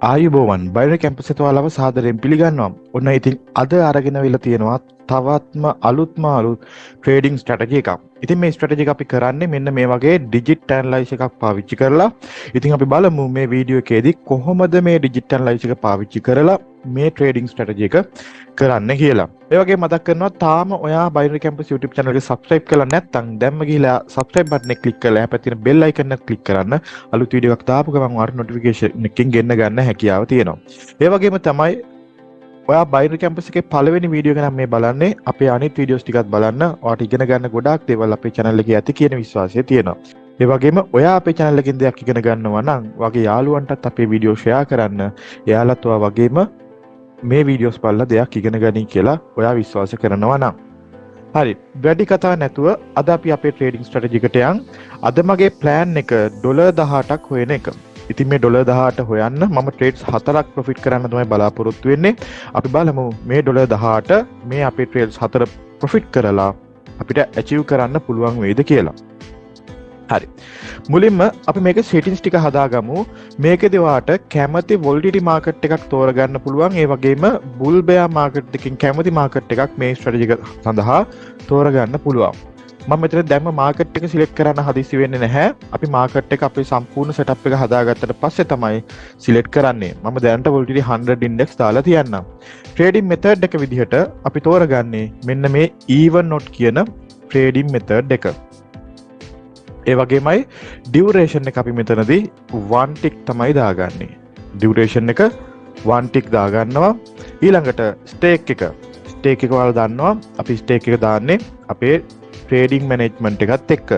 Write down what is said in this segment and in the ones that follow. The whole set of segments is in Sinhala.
ආයුබෝවන් බයිනරි කැම්පස් එකේ ඔයාලව සාදරයෙන් පිළිගන්නවා. ඔන්න ඉතින් අද අරගෙන වෙලා තියෙනවා තවත්ම අලුත් ට්‍රේඩින් ස්ට්‍රැටජි එකක්. ඉතින් මේ ස්ට්‍රැටජි එක අපි කරන්නේ මෙන්න මේ වගේ ඩිජිට් ඇනලයිස් එකක් පාවිච්චි කරලා. ඉතින් අපි බලමු මේ වීඩියෝ එකේදී කොහොමද මේ ඩිජිට් ඇනලයිස් එක පාවිච්චි කරලා මේ ට්‍රේඩින් ස්ට්‍රැටජි එක කරන්න කියලා. ඒ වගේ මතක් කරනවා තාම ඔයා බයිනරි කැම්පස් YouTube channel එක subscribe කරලා නැත්නම් දැම්ම ගිහලා subscribe button එක click කරලා එහා පැත්තේ bell icon එක click කරන්න. අලුත් වීඩියෝ එකක් දාපු ගමන් ඔයාලට notification එකකින් ගෙන්න ගන්න හැකියාව තියෙනවා. ඒ වගේම තමයි ඔයා බයිනරි කැම්පස් එකේ පළවෙනි වීඩියෝ එක නම් මේ බලන්නේ. අපේ අනිත් වීඩියෝස් ටිකත් බලන්න. ඔයාට ඉගෙන ගන්න ගොඩාක් දේවල් අපේ channel එකේ ඇති කියන විශ්වාසය තියෙනවා. ඒ වගේම ඔයා අපේ channel එකෙන් දෙයක් ඉගෙන ගන්නවා නම් වගේ යාළුවන්ටත් අපේ වීඩියෝ share කරන්න. එයාලත් ඔයා වගේම මේ වීඩියෝස් බලලා දෙයක් ඉගෙන ගනී කියලා ඔයා විශ්වාස කරනවා නම්. හරි, වැඩි කතා නැතුව අද අපි අපේ ට්‍රේඩින් ස්ට්‍රැටජි එකට යන්. අද මගේ ප්ලෑන් එක $18ක් හොයන එක. ඉතින් මේ $18 හොයන්න මම ට්‍රේඩ්ස් 4ක් ප්‍රොෆිට් කරන්න තමයි බලාපොරොත්තු වෙන්නේ. අපි බලමු මේ $18 මේ අපේ ට්‍රේඩ්ස් 4 ප්‍රොෆිට් කරලා අපිට ඇචීව් කරන්න පුළුවන් වේද කියලා. හරි, මුලින්ම අපි මේක සෙටින්ස් ටික හදාගමු. මේකේදී ඔයාට කැමති වොලටිලිටි මාකට් එකක් තෝරගන්න පුළුවන්. ඒ වගේම බුල් බෙයා මාකට් එකකින් කැමති මාකට් එකක් මේ ස්ට්‍රැටජි එක සඳහා තෝරගන්න පුළුවන්. මම මෙතන දැම්ම මාකට් එක සිලෙක්ට් කරන්න හදිසි වෙන්නේ නැහැ. අපි මාකට් එක අපේ සම්පූර්ණ සෙටප් එක හදාගත්තට පස්සේ තමයි සිලෙක්ට් කරන්නේ. මම දැනට වොලටිලිටි 100 ඉන්ඩෙක්ස් දාලා තියන්නම්. ට්‍රේඩින් මෙතඩ් එක විදිහට අපි තෝරගන්නේ මෙන්න මේ even not කියන ට්‍රේඩින් මෙතඩ් එක. ඒ වගේමයි ඩියුරේෂන් එක අපි මෙතනදී 1 tick තමයි දාගන්නේ. ඩියුරේෂන් එක 1 tick දාගන්නවා. ඊළඟට ස්ටේක් එක. ස්ටේක් එක ඔයාලා දන්නවා අපි ස්ටේක් එක දාන්නේ අපේ ට්‍රේඩින් මැනේජ්මන්ට් එකත් එක්ක.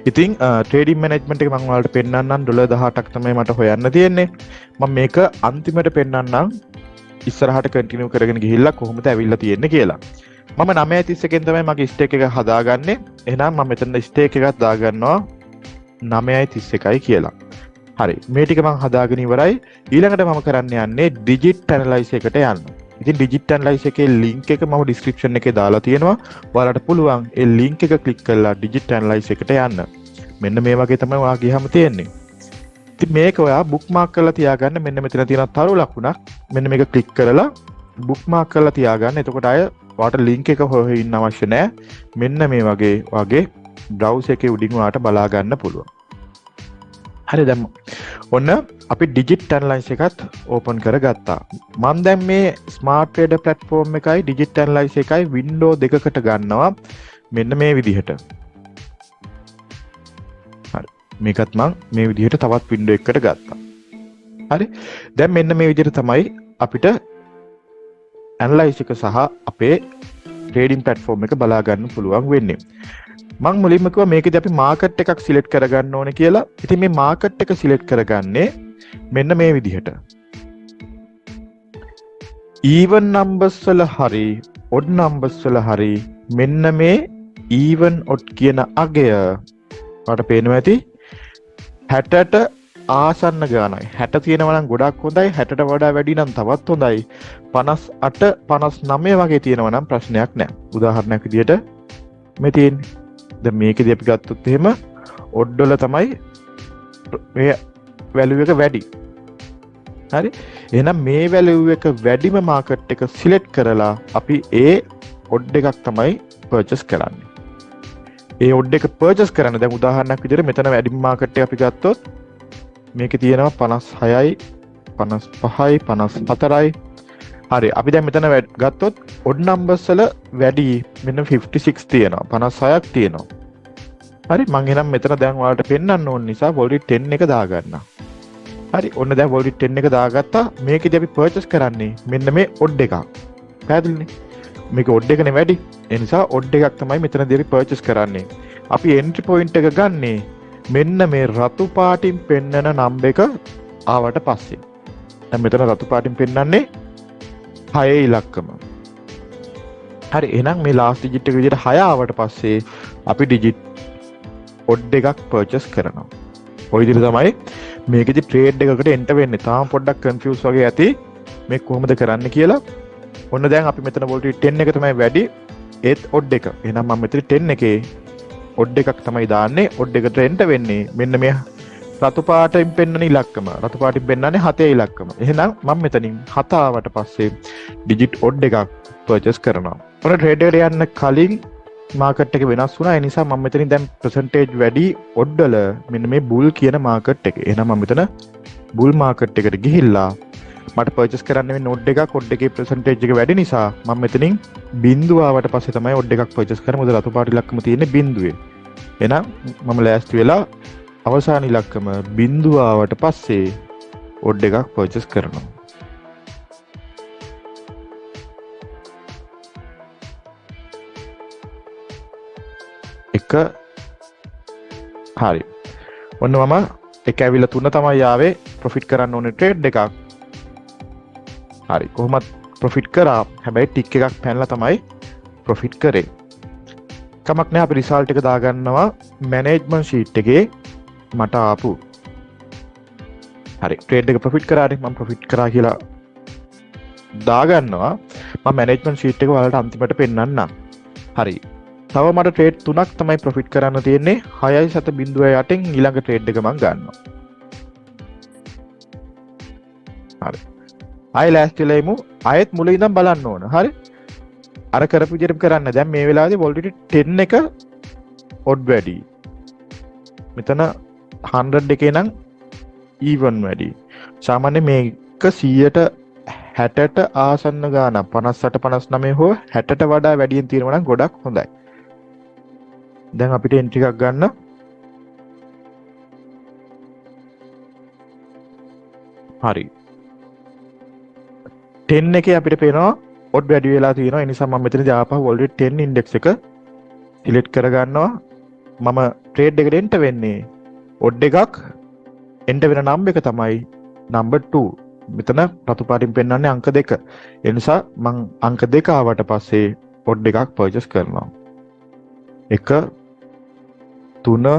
ඉතින් ට්‍රේඩින් මැනේජ්මන්ට් එක මම ඔයාලට පෙන්නන්නම් $18ක් තමයි මට හොයන්න තියෙන්නේ. මම මේක අන්තිමට පෙන්නන්නම් ඉස්සරහට කන්ටිනියු කරගෙන ගිහිල්ලා කොහොමද ඇවිල්ලා තියෙන්නේ කියලා. මම 9:31 තමයි මගේ ස්ටේක් එක හදාගන්නේ. එහෙනම් මම මෙතන ස්ටේක් එකක් දාගන්නවා 9:31යි කියලා. හරි, මේ ටික මම හදාගෙන ඉවරයි. ඊළඟට මම කරන්න යන්නේ ඩිජිට් ඇනලයිස් එකට යන්න. ඉතින් ඩිජිට් ඇනලයිස් එකේ link එක මම description එකේ දාලා තියෙනවා. ඔයාලට පුළුවන් ඒ link එක click කරලා ඩිජිට් ඇනලයිස් එකට යන්න. මෙන්න මේ වගේ තමයි ඔයා ගියහම තියෙන්නේ. ඉතින් මේක ඔයා bookmark කරලා තියාගන්න. මෙන්න මෙතන තියෙන තරු ලකුණක්. මෙන්න මේක click කරලා bookmark කරලා තියාගන්න. එතකොට අය ඔයාට link එක හොයන්න ඉන්න අවශ්‍ය නැහැ. මෙන්න මේ වගේ browser එකේ උඩින් ඔයාට බලා ගන්න පුළුවන්. හරි, දැන් ඔන්න අපි ඩිජිට් ඇනලයිස් එකත් ඕපන් කරගත්තා. මම දැන් මේ ස්මාර්ට් ට්‍රේඩර් platform එකයි ඩිජිට් ඇනලයිස් එකයි වින්ඩෝ දෙකකට ගන්නවා මෙන්න මේ විදිහට. හරි, මේකත් මම මේ විදිහට තවත් වින්ඩෝ එකකට ගත්තා. හරි, දැන් මෙන්න මේ විදිහට තමයි අපිට ඇනලයිස් එක සහ අපේ ට්‍රේඩින් platform එක බලා ගන්න පුළුවන් වෙන්නේ. මම මුලින්ම කිව්වා මේකදී අපි මාකට් එකක් සිලෙක්ට් කරගන්න ඕනේ කියලා. ඉතින් මේ මාකට් එක සිලෙක්ට් කරගන්නේ මෙන්න මේ විදිහට. even numbers වල හරි odd numbers වල හරි මෙන්න මේ even odd කියන අගය ඔයාලට පේනවා ඇති 60ට ආසන්න ගානයි. 60 තියෙනවා නම් ගොඩක් හොඳයි. 60ට වඩා වැඩි නම් තවත් හොඳයි. 58 59 වගේ තියෙනවා නම් ප්‍රශ්නයක් නැහැ. උදාහරණයක් විදිහට මේ තියෙන්නේ. දැන් මේකදී අපි ගත්තොත් එහෙම odd වල තමයි මේ value එක වැඩි. හරි, එහෙනම් මේ value එක වැඩිම මාකට් එක සිලෙක්ට් කරලා අපි ඒ odd එකක් තමයි purchase කරන්නේ. ඒ odd එක purchase කරන්න දැන් උදාහරණයක් විදිහට මෙතන වැඩිම මාකට් එක අපි ගත්තොත් මේකේ තියෙනවා 56යි 55යි 54යි. හරි, අපි දැන් මෙතන ගත්තොත් odd numbers වල වැඩි මෙන්න 56 තියෙනවා 56ක් තියෙනවා. හරි, මම එහෙනම් මෙතන දැන් ඔයාලට පෙන්වන්න ඕන නිසා වොලටිලිටි 10 එක දාගන්නවා. හරි, ඔන්න දැන් වොලටිලිටි 10 එක දාගත්තා. මේකෙදී අපි purchase කරන්නේ මෙන්න මේ odd එකක්. පැහැදිලිනේ? මේක odd එකනේ වැඩි. ඒ නිසා odd එකක් තමයි මෙතනදී අපි purchase කරන්නේ. අපි entry point එක ගන්නේ මෙන්න මේ රතු පාටින් පෙන්නන number එක ආවට පස්සේ. දැන් මෙතන රතු පාටින් පෙන්නන්නේ 6 ඉලක්කම. හරි, එහෙනම් මේ last digit එක විදිහට 6 ආවට පස්සේ අපි digit odd එකක් purchase කරනවා. ඔය විදිහට තමයි මේකෙදි trade එකකට enter වෙන්නේ. තාම පොඩ්ඩක් confuse වගේ ඇති මේ කොහොමද කරන්න කියලා. ඔන්න දැන් අපි මෙතන volatility 10 එක තමයි වැඩි. ඒත් odd එක. එහෙනම් මම මෙතන 10 එකේ odd එකක් තමයි දාන්නේ. odd එකට enter වෙන්නේ මෙන්න මේ රතු පාටින් පෙන්වන ඉලක්කම රතු පාටින් පෙන්වන්නේ 7 ඉලක්කම. එහෙනම් මම මෙතනින් 7 ආවට පස්සේ ඩිජිට් ඔඩ් එකක් පර්චේස් කරනවා. ඔන්න ට්‍රේඩ් එකට යන්න කලින් මාකට් එක වෙනස් වුණා. ඒ නිසා මම මෙතනින් දැන් percentage වැඩි ඔඩ් වල මෙන්න මේ බුල් කියන මාකට් එක. එහෙනම් මම මෙතන බුල් මාකට් එකට ගිහිල්ලා මට පර්චේස් කරන්න වෙන්නේ ඔඩ් එකක්. ඔඩ් එකේ percentage එක වැඩි නිසා මම මෙතනින් බිඳුව ආවට පස්සේ තමයි ඔඩ් එකක් පර්චේස් කරන්නේ. මොකද රතු පාට ඉලක්කම තියෙන්නේ බිඳුවේ. එහෙනම් මම ලෑස්ති වෙලා අවසාන ඉලක්කම බිඳුව ආවට පස්සේ ඔඩ් එකක් පර්චේස් කරනවා. එක හරි. ඔන්න මම එක ඇවිල්ලා 3 තමයි ආවේ. ප්‍රොෆිට් කරන්න ඕනේ ට්‍රේඩ් එකක්. හරි. කොහොමත් ප්‍රොෆිට් කරා. හැබැයි ටික් එකක් පැනලා තමයි ප්‍රොෆිට් කරේ. කමක් නැහැ අපි රිසල්ට් එක දාගන්නවා මැනේජ්මන්ට් ෂීට් එකේ මට ආපු. හරි. ට්‍රේඩ් එක ප්‍රොෆිට් කරානේ මම ප්‍රොෆිට් කරා කියලා දාගන්නවා. මම මැනේජ්මන්ට් ෂීට් එක ඔයාලට අන්තිමට පෙන්නන්නම්. හරි. තව මට ට්‍රේඩ් 3ක් තමයි ප්‍රොෆිට් කරන්න තියෙන්නේ. 6.08න් ඊළඟ ට්‍රේඩ් එක මම ගන්නවා. හරි. ආයෙ ලෑස්තිලා ඉමු. ආයෙත් මුල ඉඳන් බලන්න ඕන. හරි. අර කරපු විදිහට කරන්න. දැන් මේ වෙලාවේදී volatility 10 එක ඔඩ් වැඩි. මෙතන 100 එකේ නම් even වැඩි. සාමාන්‍ය මේක 160ට ආසන්න ගානක් 58 59 හෝ 60ට වඩා වැඩියෙන් තියෙනවා නම් ගොඩක් හොඳයි. දැන් අපිට එන්ට්‍රි එකක් ගන්න. හරි. 10 එකේ අපිට පේනවා ඔඩ් වැඩි වෙලා තියෙනවා. ඒ නිසා මම මෙතනදී ආපහු volatility 10 index එක සිලෙක්ට් කර ගන්නවා. මම ට්‍රේඩ් එකට එන්ටර් වෙන්නේ ඔඩ් එකක් එන්ටර් වෙන නම්බර් එක තමයි නම්බර් 2. මෙතන රතු පාටින් පෙන්වන්නේ අංක 2. ඒ නිසා මම අංක 2 ආවට පස්සේ ඔඩ් එකක් පර්චේස් කරනවා. 1 3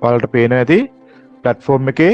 ඔයාලට පේනවා ඇති platform එකේ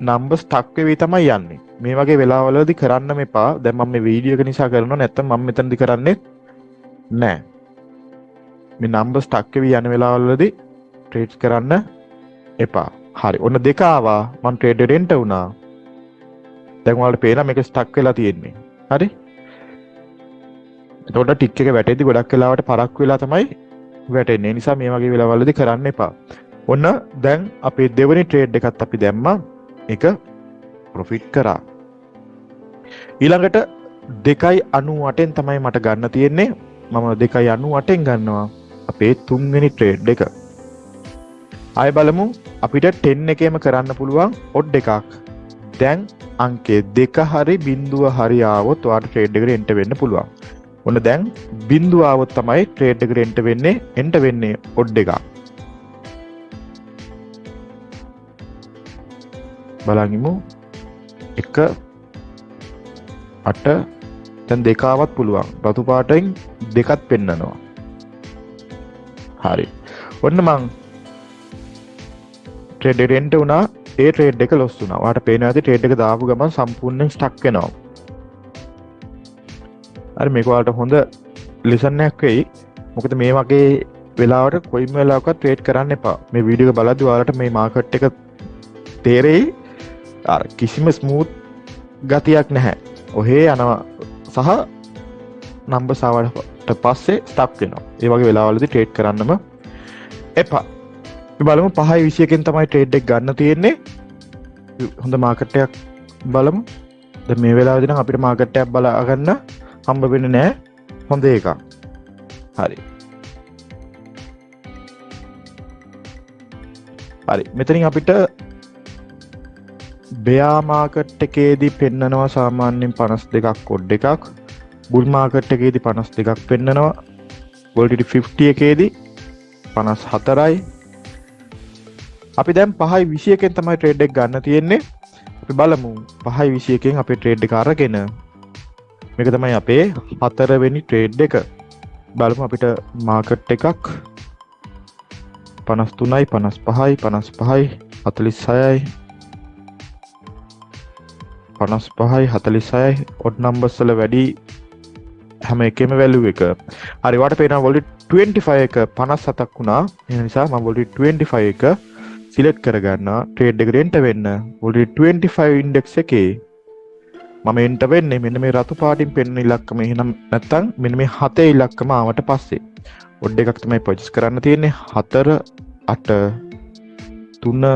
numbers stuck වෙවි තමයි යන්නේ. මේ වගේ වෙලාවලදී කරන්න මෙපා. දැන් මම මේ වීඩියෝ එක නිසා කරනවා. නැත්නම් මම මෙතනදී කරන්නේ නැහැ. මේ numbers stuck වෙවි යන වෙලාවලදී trades කරන්න එපා. හරි. ඔන්න 2 ආවා. මම trade එකට එන්ටර් වුණා. දැන් ඔයාලට පේනවා මේක stuck වෙලා තියෙන්නේ. හරි. එතකොට ටික් එක වැටෙද්දි ගොඩක් වෙලාවට පරක් වෙලා තමයි වැටෙන්නේ. ඒ නිසා මේ වගේ වෙලාවලදී කරන්න එපා. ඔන්න දැන් අපේ දෙවෙනි ට්‍රේඩ් එකත් අපි දැම්මා. ඒක ප්‍රොෆිට් කරා. ඊළඟට 2.98න් තමයි මට ගන්න තියෙන්නේ. මම 2.98න් ගන්නවා අපේ තුන්වෙනි ට්‍රේඩ් එක. ආයෙ බලමු අපිට 10 එකේම කරන්න පුළුවන් ඔඩ් එකක්. දැන් අංකේ 2 හරි බිඳුව හරි ආවොත් ඔයාලට ට්‍රේඩ් එකට එන්ටර් වෙන්න පුළුවන්. ඔන්න දැන් බිඳුව ආවොත් තමයි ට්‍රේඩ් එකට එන්ටර් වෙන්නේ ඔඩ් එකක්. බලන්ගිමු 1 8 දැන් 2 ආවත් පුළුවන්. රතු පාටෙන් 2ක් පෙන්නනවා. හරි. ඔන්න මං ට්‍රේඩ් එකට එන්ටර් වුණා. ඒ ට්‍රේඩ් එක ලොස් වුණා. ඔයාලට පේනවා ඇති ට්‍රේඩ් එක දාපු ගමන් සම්පූර්ණයෙන් ස්ටක් වෙනවා. හරි මේක ඔයාලට හොඳ ලෙසන් එකක් වෙයි. මොකද මේ වගේ වෙලාවට කොයිම වෙලාවකවත් ට්‍රේඩ් කරන්න එපා. මේ වීඩියෝ එක බලද්දී ඔයාලට මේ මාකට් එක තේරෙයි. අර කිසිම ස්මූත් ගතියක් නැහැ. ඔහේ යනවා සහ නම්බර්ස් ආවට පස්සේ ස්ටක් වෙනවා. ඒ වගේ වෙලාවලදී ට්‍රේඩ් කරන්නම එපා. අපි බලමු 5.21න් තමයි ට්‍රේඩ් එක ගන්න තියෙන්නේ. හොඳ මාකට් එකක් බලමු. දැන් මේ වෙලාවේදී නම් අපිට මාකට් එකක් බලා ගන්න හම්බ වෙන්නේ නැහැ. හොඳ එකක්. හරි. හරි. මෙතනින් අපිට බෙයා මාකට් එකේදී පෙන්නනවා සාමාන්‍යයෙන් 52ක් ඔඩ් එකක්. බුල් මාකට් එකේදී 52ක් පෙන්නනවා. volatility 50 එකේදී 54යි. අපි දැන් 5.21න් තමයි ට්‍රේඩ් එක ගන්න තියෙන්නේ. අපි බලමු 5.21න් අපේ ට්‍රේඩ් එක අරගෙන මේක තමයි අපේ 4 වෙනි ට්‍රේඩ් එක. බලමු අපිට මාකට් එකක් 53යි 55යි 55යි 46යි 55යි 46යි ඔඩ් නම්බර්ස් වල වැඩි හැම එකෙම වැලියු එක. හරි වාට පේනවා volatility 25 එක 57ක් වුණා. ඒ නිසා මම already 25 එක සිලෙක්ට් කරගන්නවා ට්‍රේඩ් එකට එන්ටර් වෙන්න. already 25 ඉන්ඩෙක්ස් එකේ මම එන්ටර් වෙන්නේ මෙන්න මේ රතු පාටින් පෙන්වන ඉලක්කම. එහෙනම් නැත්තම් මෙන්න මේ 7 ඉලක්කම ආවට පස්සේ ඔඩ් එකක් තමයි පර්චේස් කරන්න තියෙන්නේ. 4 8 3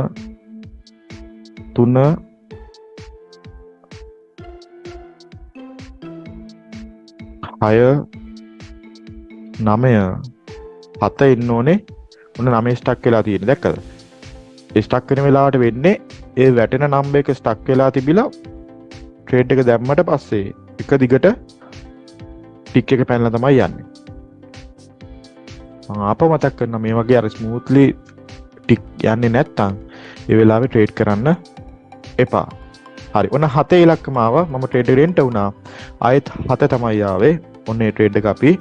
3 6 9 7 ඉන්න ඕනේ. ඔන්න 9 ස්ටක් වෙලා තියෙන්නේ. දැක්කද? ඒ ස්ටක් වෙන වෙලාවට වෙන්නේ ඒ වැටෙන නම්බර් එක ස්ටක් වෙලා තිබිලා ට්‍රේඩ් එක දැම්මට පස්සේ එක දිගට ටික් එක පැනලා තමයි යන්නේ. මම ආපහු මතක් කරනවා මේ වගේ අර ස්මූත්ලි ටික් යන්නේ නැත්තම් ඒ වෙලාවේ ට්‍රේඩ් කරන්න එපා. හරි. ඔන්න 7 ඉලක්කම ආවා. මම ට්‍රේඩ් එකට එන්ටර් වුණා. ආයෙත් 7 තමයි ආවේ. ඔන්න ඒ ට්‍රේඩ් එක අපි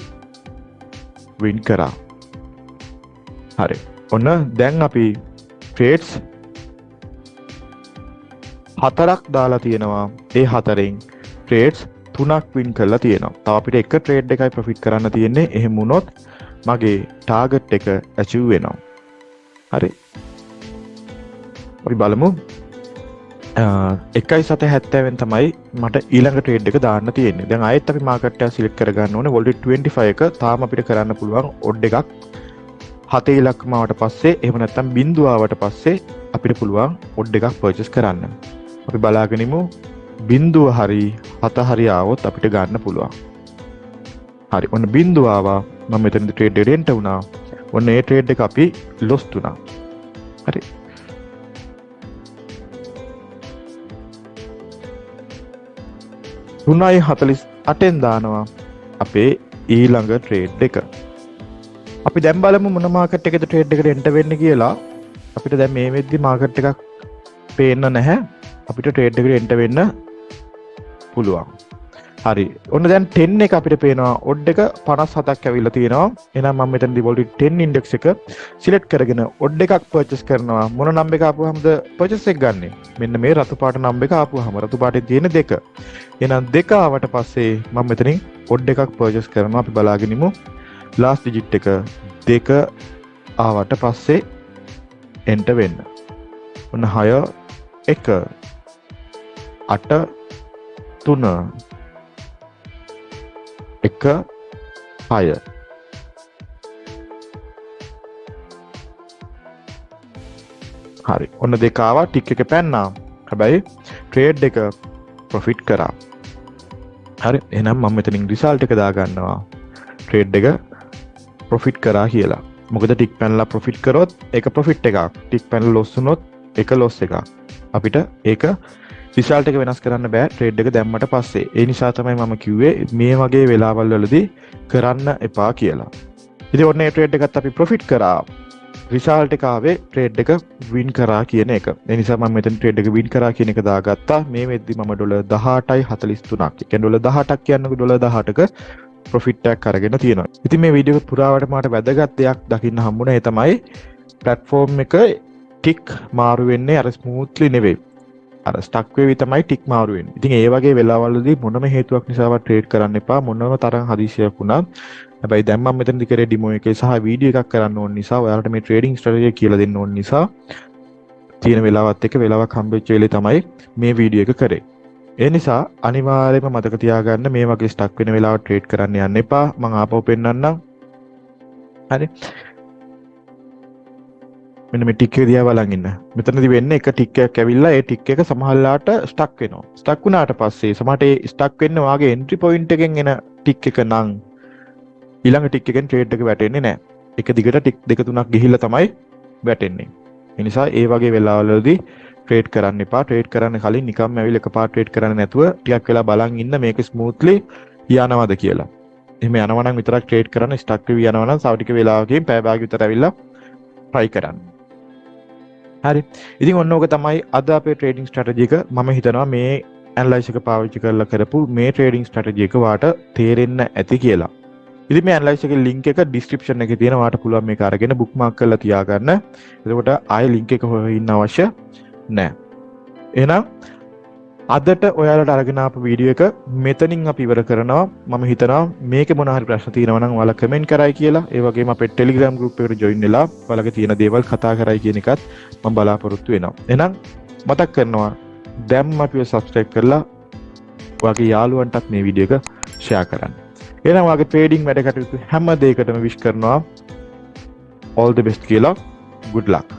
වින් කරා. හරි. ඔන්න දැන් අපි ට්‍රේඩ්ස් 4ක් දාලා තියෙනවා. ඒ 4න් ට්‍රේඩ්ස් 3ක් වින් කරලා තියෙනවා. තව අපිට එක ට්‍රේඩ් එකයි ප්‍රොෆිට් කරන්න තියෙන්නේ. එහෙම වුණොත් මගේ ටාගට් එක ඇචීව් වෙනවා. හරි. අපි බලමු 1.70 තමයි මට ඊළඟ ට්‍රේඩ් එක දාන්න තියෙන්නේ. දැන් ආයෙත් අපි මාකට් එක සිලෙක්ට් කරගන්න ඕනේ. already 25 එක තාම අපිට කරන්න පුළුවන් ඔඩ් එකක් 7 ඉලක්කම ආවට පස්සේ එහෙම නැත්නම් බිංදුව ආවට පස්සේ අපිට පුළුවන් ඔඩ් එකක් පර්චේස් කරන්න. අපි බලාගෙන ඉමු බිංදුව හරි 7 හරි ආවොත් අපිට ගන්න පුළුවන්. හරි. ඔන්න බිංදුව ආවා. මම මෙතනදී ට්‍රේඩ් එකට එන්ටර් වුණා. ඔන්න ඒ ට්‍රේඩ් එක අපි ලොස් වුණා. හරි. තුනයි 48න් දානවා අපේ ඊළඟ ට්‍රේඩ් එක. අපි දැන් බලමු මොන මාකට් එකද ට්‍රේඩ් එකට එන්ටර් වෙන්නේ කියලා. අපිට දැන් මේ වෙද්දි මාකට් එකක් පේන්න නැහැ. අපිට ට්‍රේඩ් එකට එන්ටර් වෙන්න පුළුවන්. හරි. ඔන්න දැන් 10 එක අපිට පේනවා. ඔඩ් එක 57ක් ඇවිල්ලා තියෙනවා. එහෙනම් මම මෙතනදී already 10 ඉන්ඩෙක්ස් එක සිලෙක්ට් කරගෙන ඔඩ් එකක් පර්චේස් කරනවා. මොන නම්බර් එක ආපුවාමද පර්චේස් එක ගන්නෙ? මෙන්න මේ රතු පාට නම්බර් එක ආපුවාම රතු පාටේ තියෙන 2. එහෙනම් 2 ආවට පස්සේ මම මෙතනින් ඔඩ් එකක් පර්චේස් කරනවා. අපි බලාගෙන ඉමු. ලාස්ට් ඩිජිට් එක 2 ආවට පස්සේ එන්ටර් වෙන්න. ඔන්න 6 1 8 3 1 6 හරි. ඔන්න 2 ආවා. ටික් එක පැන්නා. හැබැයි ට්‍රේඩ් එක ප්‍රොෆිට් කරා. හරි. එහෙනම් මම මෙතනින් රිසල්ට් එක දා ගන්නවා. ට්‍රේඩ් එක ප්‍රොෆිට් කරා කියලා. මොකද ටික් පැනලා ප්‍රොෆිට් කරොත් ඒක ප්‍රොෆිට් එකක්. ටික් පැනලා ලොස් වුණොත් ඒක ලොස් එකක්. අපිට ඒක රිසල්ට් එක වෙනස් කරන්න බෑ ට්‍රේඩ් එක දැම්මට පස්සේ. ඒ නිසා තමයි මම කිව්වේ මේ වගේ වෙලාවල් වලදී කරන්න එපා කියලා. ඉතින් ඔන්න ඒ ට්‍රේඩ් එකත් අපි ප්‍රොෆිට් කරා. රිසල්ට් එක ආවේ ට්‍රේඩ් එක වින් කරා කියන එක. ඒ නිසා මම මෙතන ට්‍රේඩ් එක වින් කරා කියන එක දාගත්තා. මේ වෙද්දි මම $18.43ක්. ඒ කියන්නේ $18ක් කියන්නේ $18ක ප්‍රොෆිට් එකක් අරගෙන තියෙනවා. ඉතින් මේ වීඩියෝ එක පුරාවට මට වැදගත් දෙයක් දකින්න හම්බුණා. ඒ තමයි ප්ලැට්ෆෝම් එක ටික් මාරු වෙන්නේ අර ස්මූත්ලි නෙවෙයි. අර ස්ටක් වෙවි තමයි ටික් මාරු වෙන්නේ. ඉතින් ඒ වගේ වෙලාවලදී මොනම හේතුවක් නිසාවත් ට්‍රේඩ් කරන්න එපා. මොනම තරම් හදිසියක් වුණත්. හැබැයි දැන් මම මෙතනදි කරේ ඩෙමෝ එකේ සහ වීඩියෝ එකක් කරන්න ඕන නිසා ඔයාලට මේ ට්‍රේඩින් ස්ට්‍රැටජි කියලා දෙන්න ඕන නිසා තියෙන වෙලාවත් එක්ක වෙලාවක් හම්බෙච්ච වෙලේ තමයි මේ වීඩියෝ එක කරේ. ඒ නිසා අනිවාර්යයෙන්ම මතක තියාගන්න මේ වගේ ස්ටක් වෙන වෙලාවට ට්‍රේඩ් කරන්න යන්න එපා. මම ආපහු පෙන්නන්නම්. හරි. මෙන්න මේ ටික් එක දිහා බලන් ඉන්න. මෙතනදී වෙන්නේ එක ටික් එකක් ඇවිල්ලා ඒ ටික් එක සමහරලාට ස්ටක් වෙනවා. ස්ටක් වුණාට පස්සේ සමහරට ඒ ස්ටක් වෙන්න වාගේ එන්ට්‍රි පොයින්ට් එකෙන් එන ටික් එක නම් ඊළඟ ටික් එකෙන් ට්‍රේඩ් එක වැටෙන්නේ නැහැ. එක දිගට ටික් දෙක තුනක් ගිහිල්ලා තමයි වැටෙන්නේ. ඒ නිසා ඒ වගේ වෙලාවලදී ට්‍රේඩ් කරන්න එපා. ට්‍රේඩ් කරන්න කලින් නිකම්ම ඇවිල්ලා එකපාර ට්‍රේඩ් කරන්න නැතුව ටිකක් වෙලා බලන් ඉන්න මේක ස්මූත්ලි යනවද කියලා. එහෙම යනවා නම් විතරක් ට්‍රේඩ් කරන්න. ස්ටක් වෙවි යනවා නම් සව ටික වෙලාවකින් පැය භාග විතර ඇවිල්ලා try කරන්න. හරි. ඉතින් ඔන්න ඕක තමයි අද අපේ ට්‍රේඩින් ස්ට්‍රැටජි එක. මම හිතනවා මේ ඇනලයිස් එක පාවිච්චි කරලා කරපු මේ ට්‍රේඩින් ස්ට්‍රැටජි එක වාට තේරෙන්න ඇති කියලා. ඉතින් මේ ඇනලයිස් එකේ link එක description එකේ තියෙනවා. වාට පුළුවන් මේක අරගෙන bookmark කරලා තියාගන්න. එතකොට ආයෙ link එක හොයන්න අවශ්‍ය නැහැ. එහෙනම් අදට ඔයාලට අරගෙන ආපු වීඩියෝ එක මෙතනින් අපි ඉවර කරනවා. මම හිතනවා මේකේ මොන හරි ප්‍රශ්න තියෙනවා නම් ඔයාලා කමෙන්ට් කරයි කියලා. ඒ වගේම අපේ Telegram group එකට join වෙලා ඔයාලගේ තියෙන දේවල් කතා කරයි කියන එකත් මම බලාපොරොත්තු වෙනවා. එහෙනම් මතක් කරනවා දැම්ම අපිව subscribe කරලා ඔයාගේ යාළුවන්ටත් මේ වීඩියෝ එක share කරන්න. එහෙනම් ඔයාගේ trading වැඩ කටයුතු හැම දෙයකටම wish කරනවා all the best කියලා. good luck.